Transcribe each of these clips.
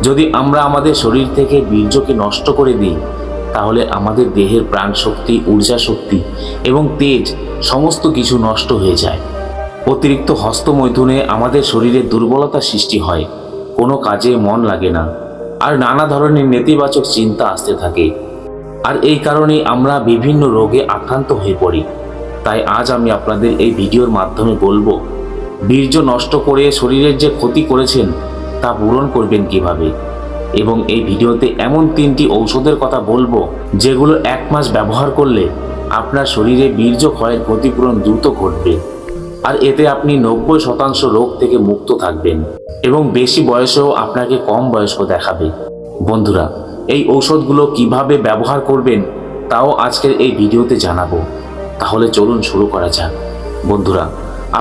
যদি আমরা আমাদের শরীর থেকে বীর্যকে নষ্ট করে দিই, তাহলে আমাদের দেহের প্রাণ শক্তি, ঊর্জা শক্তি এবং তেজ সমস্ত কিছু নষ্ট হয়ে যায়। অতিরিক্ত হস্তমৈথুনে আমাদের শরীরে দুর্বলতা সৃষ্টি হয়, কোনো কাজে মন লাগে না, আর নানা ধরনের নেতিবাচক চিন্তা আসতে থাকে। আর এই কারণেই আমরা বিভিন্ন রোগে আক্রান্ত হয়ে পড়ি। তাই আজ আমি আপনাদের এই ভিডিওর মাধ্যমে বলবো, বীর্য নষ্ট করে শরীরের যে ক্ষতি করেছেন তা পূরণ করবেন কিভাবে। এবং এই ভিডিওতে এমন 3টি ঔষধের কথা বলবো, যেগুলো 1 মাস ব্যবহার করলে আপনার শরীরে বীর্য ক্ষয়ের ক্ষতিপূরণ দ্রুত ঘটবে। আর এতে আপনি 90% রোগ থেকে মুক্ত থাকবেন এবং বেশি বয়সেও আপনাকে কম বয়স্ক দেখাবে। বন্ধুরা, এই ঔষধগুলো কিভাবে ব্যবহার করবেন তাও আজকের এই ভিডিওতে জানাবো। তাহলে চলুন শুরু করা যাক। বন্ধুরা,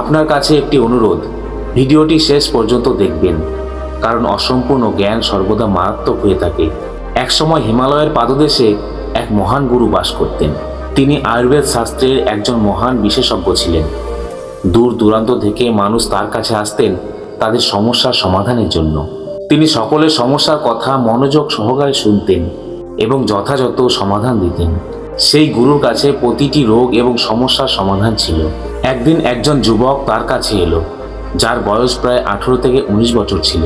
আপনার কাছে একটি অনুরোধ, ভিডিওটি শেষ পর্যন্ত দেখবেন, কারণ অসম্পূর্ণ জ্ঞান সর্বদা মারাত্মক হয়ে থাকে। একসময় হিমালয়ের পাদদেশে এক মহান গুরু বাস করতেন। তিনি আয়ুর্বেদ শাস্ত্রের একজন মহান বিশেষজ্ঞ ছিলেন। দূর দূরান্ত থেকে মানুষ তার কাছে আসতেন তাদের সমস্যার সমাধানের জন্য। তিনি সকলের সমস্যার কথা মনোযোগ সহকারে শুনতেন এবং যথাযথ সমাধান দিতেন। সেই গুরুর কাছে প্রতিটি রোগ এবং সমস্যার সমাধান ছিল। একদিন একজন যুবক তার কাছে এলো, যার বয়স প্রায় 18 থেকে 19 বছর ছিল,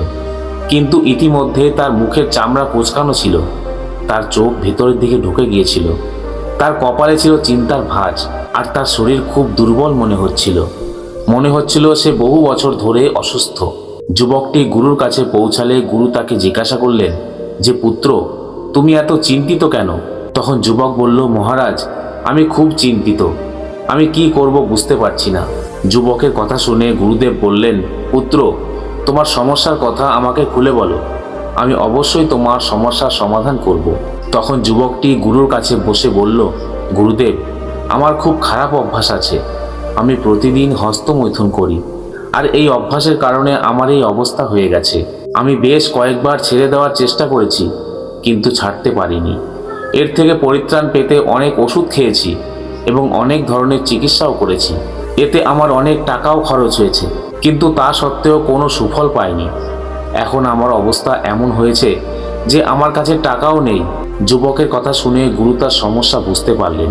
কিন্তু ইতিমধ্যে তার মুখের চামড়া কুঁচকানো ছিল, তার চোখ ভেতরের দিকে ঢুকে গিয়েছিল, তার কপালে ছিল চিন্তার ভাঁজ, আর তার শরীর খুব দুর্বল মনে হচ্ছিল সে বহু বছর ধরে অসুস্থ। যুবকটি গুরুর কাছে পৌঁছালে গুরু তাকে জিজ্ঞাসা করলেন যে, পুত্র, তুমি এত চিন্তিত কেন? তখন যুবক বলল, মহারাজ, আমি খুব চিন্তিত, আমি কি করব বুঝতে পারছি না। যুবকের কথা শুনে গুরুদেব বললেন, পুত্র, তোমার সমস্যার কথা আমাকে খুলে বলো, আমি অবশ্যই তোমার সমস্যার সমাধান করব। তখন যুবকটি গুরুর কাছে বসে বলল, গুরুদেব, আমার খুব খারাপ অভ্যাস আছে, আমি প্রতিদিন হস্তমৈথুন করি, আর এই অভ্যাসের কারণে আমার এই অবস্থা হয়ে গেছে। আমি বেশ কয়েকবার ছেড়ে দেওয়ার চেষ্টা করেছি, কিন্তু ছাড়তে পারিনি। এর থেকে পরিত্রাণ পেতে অনেক ওষুধ খেয়েছি এবং অনেক ধরনের চিকিৎসাও করেছি। এতে আমার অনেক টাকাও খরচ হয়েছে, কিন্তু তা সত্ত্বেও কোনো সুফল পাইনি। এখন আমার অবস্থা এমন হয়েছে যে আমার কাছে টাকাও নেই। যুবকের কথা শুনে গুরু তার সমস্যা বুঝতে পারলেন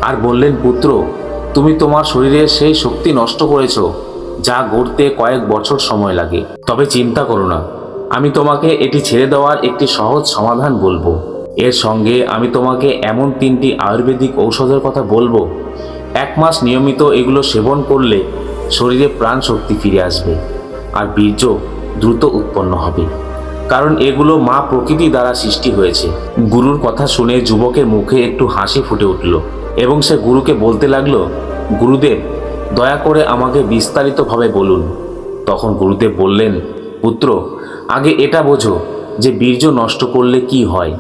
আর বললেন, পুত্র, তুমি তোমার শরীরের সেই শক্তি নষ্ট করেছ যা গড়তে কয়েক বছর সময় লাগে। তবে চিন্তা করো না, আমি তোমাকে এটি ছেড়ে দেওয়ার একটি সহজ সমাধান বলবো। এর সঙ্গে আমি তোমাকে এমন 3টি আয়ুর্বেদিক ঔষধের কথা বলবো, 1 মাস নিয়মিত এগুলো সেবন করলে শরীরে প্রাণ শক্তি ফিরে আসবে আর বীর্য দ্রুত উৎপন্ন হবে, কারণ এগুলো মা প্রকৃতি দ্বারা সৃষ্টি হয়েছে। গুরুর কথা শুনে যুবকের মুখে একটু হাসি ফুটে উঠল এবং সে গুরুকে বলতে লাগলো, গুরুদেব, দয়া করে আমাকে বিস্তারিতভাবে বলুন। তখন গুরুদেব বললেন, পুত্র, আগে এটা বোঝো যে বীর্য নষ্ট করলে কি হয়।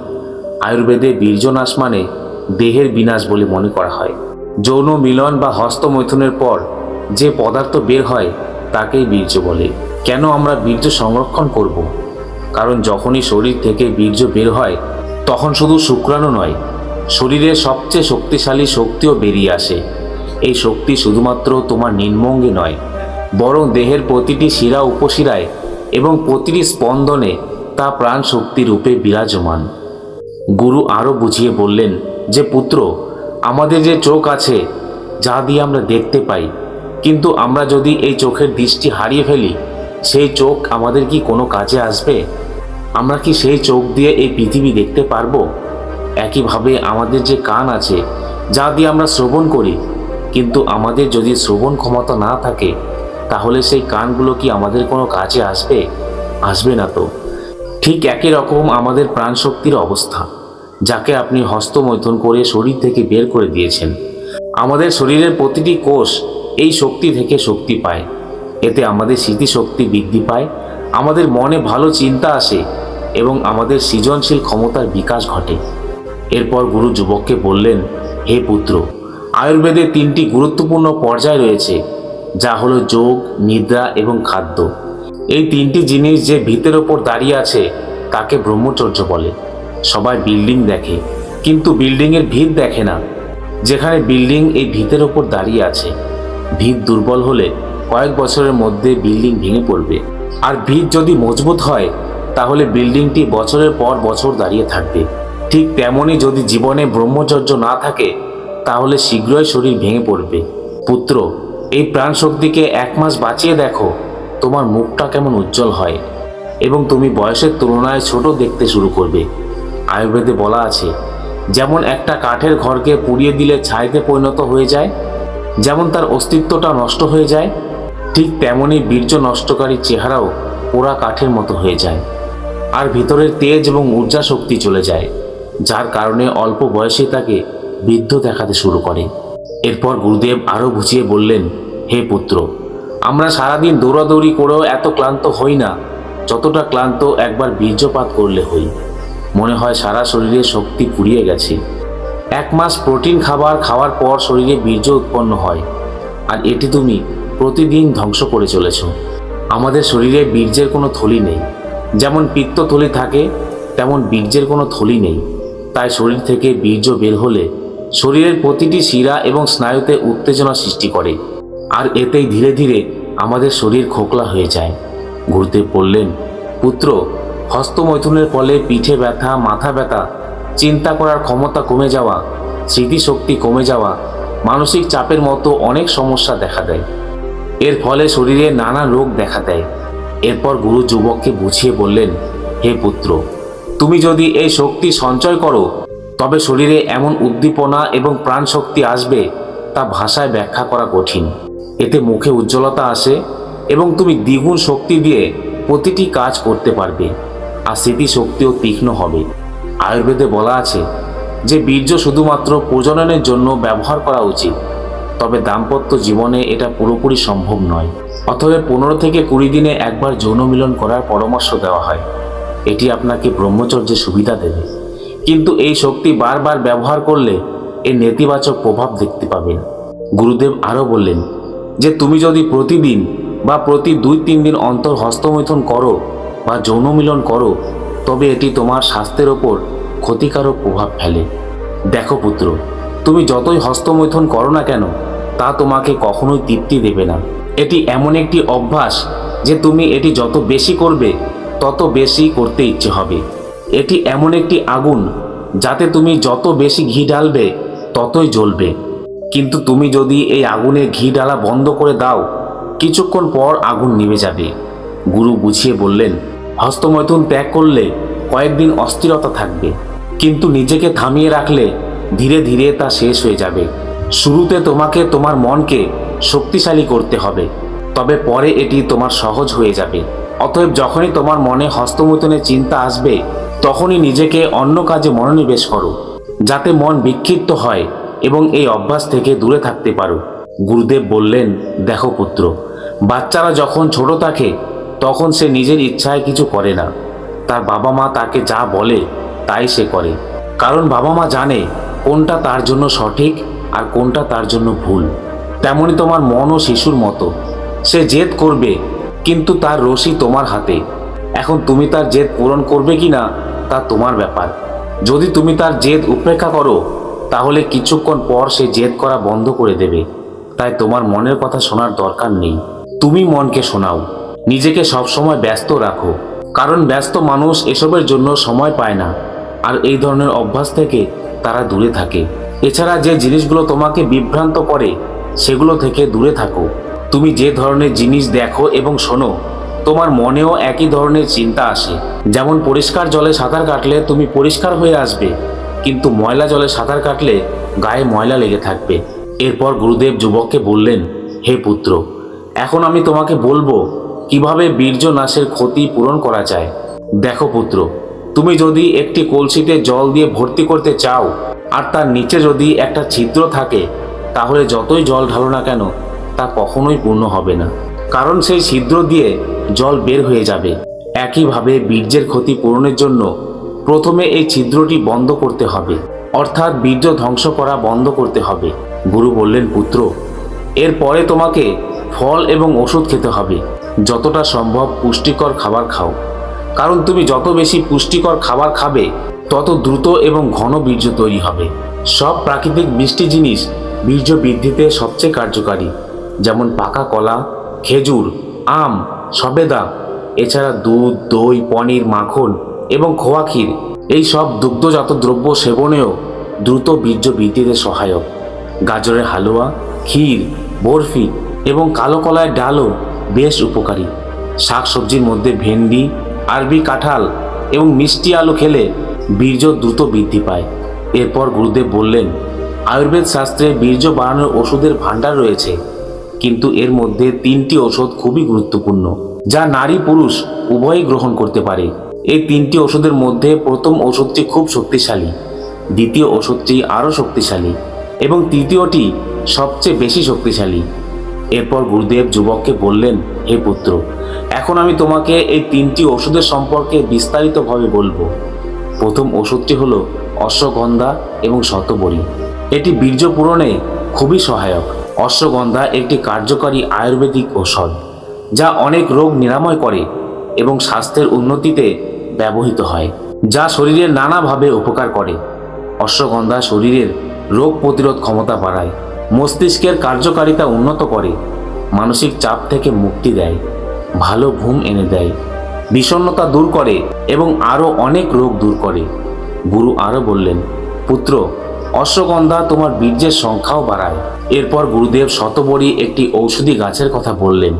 আয়ুর্বেদে বীর্যনাশ মানে দেহের বিনাশ বলে মনে করা হয়। যৌন মিলন বা হস্তমৈথুনের পর যে পদার্থ বের হয় তাকেই বীর্য বলে। কেন আমরা বীর্য সংরক্ষণ করব? কারণ যখনই শরীর থেকে বীর্য বের হয়, তখন শুধু শুক্রাণু নয়, শরীরের সবচেয়ে শক্তিশালী শক্তিও বেরিয়ে আসে। এই শক্তি শুধুমাত্র তোমার নিম্নঙ্গে নয়, বরং দেহের প্রতিটি শিরা উপশিরায় এবং প্রতিটি স্পন্দনে তা প্রাণ শক্তি রূপে বিরাজমান। গুরু আরও বুঝিয়ে বললেন যে, পুত্র, আমাদের যে চোখ আছে, যা দিয়ে আমরা দেখতে পাই, কিন্তু আমরা যদি এই চোখের দৃষ্টি হারিয়ে ফেলি, সেই চোখ আমাদের কি কোনো কাজে আসবে? আমরা কি সেই চোখ দিয়ে এই পৃথিবী দেখতে পারবো? একইভাবে আমাদের যে কান আছে, যা দিয়ে আমরা শ্রবণ করি, কিন্তু আমাদের যদি শ্রবণ ক্ষমতা না থাকে, তাহলে সেই কানগুলো কি আমাদের কোনো কাজে আসবে? আসবে না তো। ঠিক একই রকম আমাদের প্রাণশক্তির অবস্থা, যাকে আপনি হস্তমৈথুন করে শরীর থেকে বের করে দিয়েছেন। আমাদের শরীরের প্রতিটি কোষ এই শক্তি থেকে শক্তি পায়। এতে আমাদের স্মৃতিশক্তি বৃদ্ধি পায়, আমাদের মনে ভালো চিন্তা আসে এবং আমাদের সৃজনশীল ক্ষমতার বিকাশ ঘটে। এরপর গুরু যুবককে বললেন, হে পুত্র, আয়ুর্বেদে 3টি গুরুত্বপূর্ণ পর্যায় রয়েছে, যা হলো যোগ, নিদ্রা এবং খাদ্য। এই 3টি জিনিস যে ভিতের ওপর দাঁড়িয়ে আছে তাকে ব্রহ্মচর্য বলে। সবাই বিল্ডিং দেখে, কিন্তু বিল্ডিংয়ের ভিত দেখে না। যেখানে বিল্ডিং এই ভিতের ওপর দাঁড়িয়ে আছে, ভিত দুর্বল হলে কয়েক বছরের মধ্যে বিল্ডিং ভেঙে পড়বে। আর ভিত যদি মজবুত হয়, তাহলে বিল্ডিংটি বছরের পর বছর দাঁড়িয়ে থাকবে। ঠিক তেমনই যদি জীবনে ব্রহ্মচর্য না থাকে তাহলে শীঘ্রই শরীর ভেঙে পড়বে। পুত্র, এই প্রাণ শক্তিকে 1 মাস বাঁচিয়ে দেখো, তোমার মুখটা কেমন উজ্জ্বল হয় এবং তুমি বয়সের তুলনায় ছোট দেখতে শুরু করবে। আয়ুর্বেদে বলা আছে, যেমন একটা কাঠের ঘরকে পুড়িয়ে দিলে ছাইতে পরিণত হয়ে যায়, যেমন তার অস্তিত্বটা নষ্ট হয়ে যায়, ঠিক তেমনই বীর্য নষ্টকারী চেহারাও পোড়া কাঠের মতো হয়ে যায় আর ভিতরের তেজ এবং ঊর্জা শক্তি চলে যায়, যার কারণে অল্প বয়সে তাকে বৃদ্ধ দেখাতে শুরু করে। এরপর গুরুদেব আরও বুঝিয়ে বললেন, হে পুত্র, আমরা সারাদিন দৌড়াদৌড়ি করেও এত ক্লান্ত হই না যতটা ক্লান্ত একবার বীর্যপাত করলে হই। মনে হয় সারা শরীরে শক্তি ফুরিয়ে গেছে। 1 মাস প্রোটিন খাবার খাওয়ার পর শরীরে বীর্য উৎপন্ন হয়, আর এটি তুমি প্রতিদিন ধ্বংস করে চলেছ। আমাদের শরীরে বীর্যের কোনো থলি নেই। যেমন পিত্তথলি থাকে, তেমন বীর্যের কোনো থলি নেই। তাই শরীর থেকে বীর্য বের হলে শরীরের প্রতিটি শিরা এবং স্নায়ুতে উত্তেজনা সৃষ্টি করে, আর এতেই ধীরে ধীরে আমাদের শরীর খোকলা হয়ে যায়। গুরুদেব বললেন, পুত্র, হস্তমৈথুনের ফলে পিঠে ব্যথা, মাথা ব্যথা, চিন্তা করার ক্ষমতা কমে যাওয়া, স্মৃতিশক্তি কমে যাওয়া, মানসিক চাপের মতো অনেক সমস্যা দেখা দেয়। এর ফলে শরীরে নানা রোগ দেখা দেয়। এরপর গুরু যুবককে বুঝিয়ে বললেন, হে পুত্র, তুমি যদি এই শক্তি সঞ্চয় করো তবে শরীরে এমন উদ্দীপনা এবং প্রাণ শক্তি আসবে তা ভাষায় ব্যাখ্যা করা কঠিন। এতে মুখে উজ্জ্বলতা আসে এবং তুমি দ্বিগুণ শক্তি দিয়ে প্রতিটি কাজ করতে পারবে, আর স্মৃতিশক্তিও তীক্ষ্ণ হবে। আয়ুর্বেদে বলা আছে যে বীর্য শুধুমাত্র প্রজননের জন্য ব্যবহার করা উচিত, তবে দাম্পত্য জীবনে এটা পুরোপুরি সম্ভব নয়। অতএব 15 থেকে 20 দিনে একবার যৌন মিলন করার পরামর্শ দেওয়া হয়। এটি আপনাকে ব্রহ্মচর্যের সুবিধা দেবে, কিন্তু এই শক্তি বারবার ব্যবহার করলে এর নেতিবাচক প্রভাব দেখতে পাবেন। গুরুদেব আরও বললেন যে তুমি যদি প্রতিদিন বা প্রতি 2-3 দিন অন্তর হস্তমৈথুন করো বা যৌন মিলন করো তবে এটি তোমার স্বাস্থ্যের ওপর ক্ষতিকারক প্রভাব ফেলে। দেখো পুত্র, তুমি যতই হস্তমৈথুন করো না কেন তা তোমাকে কখনোই তৃপ্তি দেবে না। এটি এমন একটি অভ্যাস যে তুমি এটি যত বেশি করবে তত বেশি করতে ইচ্ছে হবে। এটি এমন একটি আগুন যাতে তুমি যত বেশি ঘি ঢালবে ততই জ্বলবে, কিন্তু তুমি যদি এই আগুনে ঘি ঢালা বন্ধ করে দাও কিছুক্ষণ পর আগুন নিভে যাবে। গুরু বুঝিয়ে বললেন, হস্তমৈথুন ত্যাগ করলে কয়েকদিন অস্থিরতা থাকবে, কিন্তু নিজেকে থামিয়ে রাখলে ধীরে ধীরে তা শেষ হয়ে যাবে। শুরুতে তোমাকে তোমার মনকে শক্তিশালী করতে হবে, তবে পরে এটি তোমার সহজ হয়ে যাবে। অতএব যখনই তোমার মনে হস্তমৈথুনের চিন্তা আসবে তখনই নিজেকে অন্য কাজে মনোনিবেশ করো, যাতে মন বিক্ষিপ্ত হয় এবং এই অভ্যাস থেকে দূরে থাকতে পারো। গুরুদেব বললেন, দেখো পুত্র, বাচ্চারা যখন ছোট থাকে তখন সে নিজের ইচ্ছায় কিছু করে না। তার বাবা মা তাকে যা বলে তাই সে করে, কারণ বাবা মা জানে কোনটা তার জন্য সঠিক আর কোনটা তার জন্য ভুল। তেমনি তোমার মনও শিশুর মতো, সে জেদ করবে, কিন্তু তার রশি তোমার হাতে। এখন তুমি তার জেদ পূরণ করবে কিনা তা তোমার ব্যাপার। যদি তুমি তার জেদ উপেক্ষা করো তাহলে কিছুক্ষণ পর সে জেদ করা বন্ধ করে দেবে। তাই তোমার মনের কথা শোনার দরকার নেই, তুমি মনকে শোনাও। নিজেকে সবসময় ব্যস্ত রাখো, কারণ ব্যস্ত মানুষ এসবের জন্য সময় পায় না, আর এই ধরনের অভ্যাস থেকে তারা দূরে থাকে। এছাড়া যে জিনিসগুলো তোমাকে বিভ্রান্ত করে সেগুলো থেকে দূরে থাকো। তুমি যে ধরনের জিনিস দেখো এবং শোনো তোমার মনেও একই ধরনের চিন্তা আসে। যেমন পরিষ্কার জলে সাঁতার কাটলে তুমি পরিষ্কার হয়ে আসবে, কিন্তু ময়লা জলে সাঁতার কাটলে গায়ে ময়লা লেগে থাকবে। এরপর গুরুদেব যুবককে বললেন, হে পুত্র, এখন আমি তোমাকে বলবো কিভাবে বীর্য নাশের ক্ষতি পূরণ করা যায়। দেখো পুত্র, তুমি যদি একটি কলসিতে জল দিয়ে ভর্তি করতে চাও আর তার নিচে যদি একটা ছিদ্র থাকে তাহলে যতই জল ঢালো না কেন তা কখনোই পূর্ণ হবে না, কারণ সেই ছিদ্র দিয়ে জল বের হয়ে যাবে। একইভাবে বীর্যের ক্ষতি পূরণের জন্য প্রথমে এই ছিদ্রটি বন্ধ করতে হবে, অর্থাৎ বীর্য ধ্বংস করা বন্ধ করতে হবে। গুরু বললেন, পুত্র, এরপরে তোমাকে ফল এবং ওষুধ খেতে হবে। যতটা সম্ভব পুষ্টিকর খাবার খাও, কারণ তুমি যত বেশি পুষ্টিকর খাবার খাবে তত দ্রুত এবং ঘন বীর্য তৈরি হবে। সব প্রাকৃতিক মিষ্টি জিনিস বীর্য বৃদ্ধিতে সবচেয়ে কার্যকারী, যেমন পাকা কলা, খেজুর, আম, সবেদা এছাড়া দুধ, দই, পনির, মাখন এবং খোয়া ক্ষীর এই সব দুগ্ধজাত দ্রব্য সেবনেও দ্রুত বীর্য বৃদ্ধিতে সহায়ক। গাজরের হালুয়া, ক্ষীর, বরফি এবং কালো কলাইয়ের ডালও বেশ উপকারী। শাকসবজির মধ্যে ভেন্ডি, আরবি কাঁঠাল এবং মিষ্টি আলু খেলে বীর্য দ্রুত বৃদ্ধি পায়। এরপর গুরুদেব বললেন, আয়ুর্বেদ শাস্ত্রে বীর্য বাড়ানোর ওষুধের ভাণ্ডার রয়েছে, কিন্তু এর মধ্যে 3টি ওষুধ খুবই গুরুত্বপূর্ণ, যা নারী পুরুষ উভয়ই গ্রহণ করতে পারে। এই 3টি ওষুধের মধ্যে প্রথম ওষুধটি খুব শক্তিশালী, দ্বিতীয় ওষুধটি আরও শক্তিশালী এবং তৃতীয়টি সবচেয়ে বেশি শক্তিশালী। এরপর গুরুদেব যুবককে বললেন, হে পুত্র, এখন আমি তোমাকে এই 3টি ওষুধের সম্পর্কে বিস্তারিতভাবে বলবো। প্রথম ওষুধটি হলো অশ্বগন্ধা এবং শতবরী। এটি বীর্য পূরণে খুবই সহায়ক। অশ্বগন্ধা একটি কার্যকরী আয়ুর্বেদিক ঔষধ, যা অনেক রোগ নিরাময় করে এবং স্বাস্থ্যের উন্নতিতে ব্যবহৃত হয়, যা শরীরের নানাভাবে উপকার করে। অশ্বগন্ধা শরীরের রোগ প্রতিরোধ ক্ষমতা বাড়ায়, মস্তিষ্কের কার্যকারিতা উন্নত করে, মানসিক চাপ থেকে মুক্তি দেয়, ভালো ঘুম এনে দেয়, বিষণ্ণতা দূর করে এবং আরও অনেক রোগ দূর করে। গুরু আরও বললেন, পুত্র, অশ্বগন্ধা তোমার বীর্যের সংখ্যাও বাড়ায়। এরপর গুরুদেব শতবরী একটি ঔষধি গাছের কথা বললেন,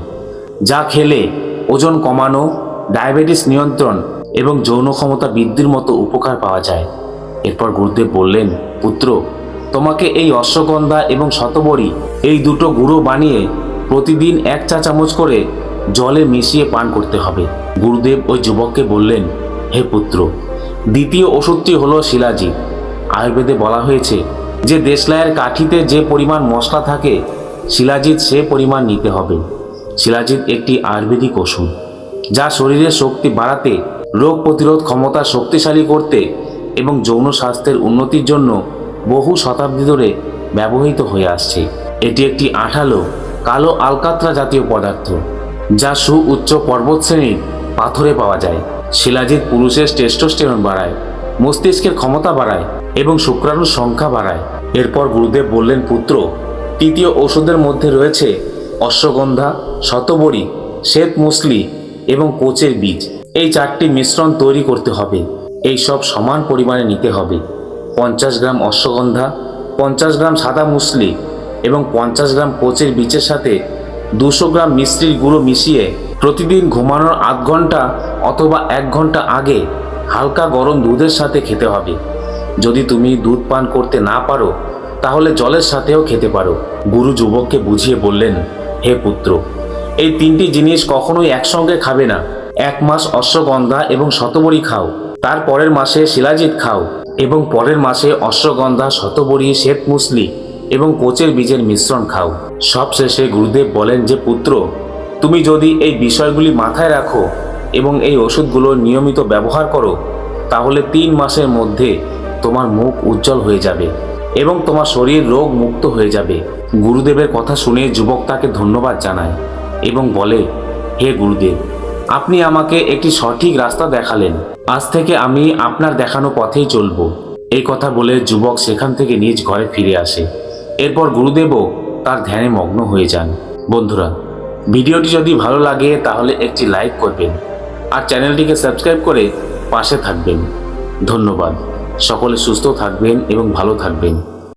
যা খেলে ওজন কমানো, ডায়াবেটিস নিয়ন্ত্রণ এবং যৌন ক্ষমতা বৃদ্ধির মতো উপকার পাওয়া যায়। এরপর গুরুদেব বললেন, পুত্র, তোমাকে এই অশ্বগন্ধা এবং শতবরী এই দুটো গুঁড়ো বানিয়ে প্রতিদিন 1 চা চামচ করে জলে মিশিয়ে পান করতে হবে। গুরুদেব ওই যুবককে বললেন, হে পুত্র, দ্বিতীয় ওষুধটি হলো শিলাজিৎ। আয়ুর্বেদে বলা হয়েছে যে দেশলাইয়ের কাঠিতে যে পরিমাণ মশলা থাকে, শিলাজিৎ সে পরিমাণ নিতে হবে। শিলাজিৎ একটি আয়ুর্বেদিক ওষুধ, যা শরীরের শক্তি বাড়াতে, রোগ প্রতিরোধ ক্ষমতা শক্তিশালী করতে এবং যৌন স্বাস্থ্যের উন্নতির জন্য বহু শতাব্দী ধরে ব্যবহৃত হয়ে আসছে। এটি একটি আঠালো কালো আলকাত্রা জাতীয় পদার্থ, যা সুউচ্চ পর্বত শ্রেণীর পাথরে পাওয়া যায়। শিলাজিৎ পুরুষের টেস্টোস্টেরন বাড়ায়, মস্তিষ্কের ক্ষমতা বাড়ায় এবং শুক্রাণুর সংখ্যা বাড়ায়। এরপর গুরুদেব বললেন, পুত্র, তৃতীয় ওষুধের মধ্যে রয়েছে অশ্বগন্ধা, শতবরী, শ্বেতমুসলি এবং কোচের বীজ। এই 4টি মিশ্রণ তৈরি করতে হবে। এই সব সমান পরিমাণে নিতে হবে। 50 গ্রাম অশ্বগন্ধা, 50 গ্রাম সাদা মুসলি এবং 50 গ্রাম কোচের বীজের সাথে 200 গ্রাম মিশ্রির গুঁড়ো মিশিয়ে প্রতিদিন ঘুমানোর আধ ঘন্টা অথবা 1 ঘন্টা আগে হালকা গরম দুধের সাথে খেতে হবে। যদি তুমি দুধ পান করতে না পারো, তাহলে জলের সাথেও খেতে পারো। গুরু যুবককে বুঝিয়ে বললেন, হে পুত্র, এই 3টি জিনিস কখনোই একসঙ্গে খাবে না। 1 মাস অশ্বগন্ধা এবং শতবরী খাও, তার পরের মাসে শিলাজিৎ খাও এবং পরের মাসে অশ্বগন্ধা, শতবরী, শ্বেতমুসলি এবং কোচের বীজের মিশ্রণ খাও। সবশেষে গুরুদেব বলেন যে, পুত্র, তুমি যদি এই বিষয়গুলি মাথায় রাখো এবং এই ওষুধগুলো নিয়মিত ব্যবহার করো, তাহলে 3 মাসের মধ্যে তোমার মুখ উজ্জ্বল হয়ে যাবে এবং তোমার শরীর রোগ মুক্ত হয়ে যাবে। গুরুদেবের কথা শুনে যুবক তাকে ধন্যবাদ জানায় এবং বলে, হে গুরুদেব, আপনি আমাকে একটি সঠিক রাস্তা দেখালেন। আজ থেকে আমি আপনার দেখানো পথেই চলব। এই কথা বলে যুবক সেখান থেকে নিজ ঘরে ফিরে আসে। এরপর গুরুদেবও তার ধ্যানে মগ্ন হয়ে যান। বন্ধুরা, ভিডিওটি যদি ভালো লাগে তাহলে একটি লাইক করবেন আর চ্যানেলটিকে সাবস্ক্রাইব করে পাশে থাকবেন। ধন্যবাদ। সকলে সুস্থ থাকবেন এবং ভালো থাকবেন।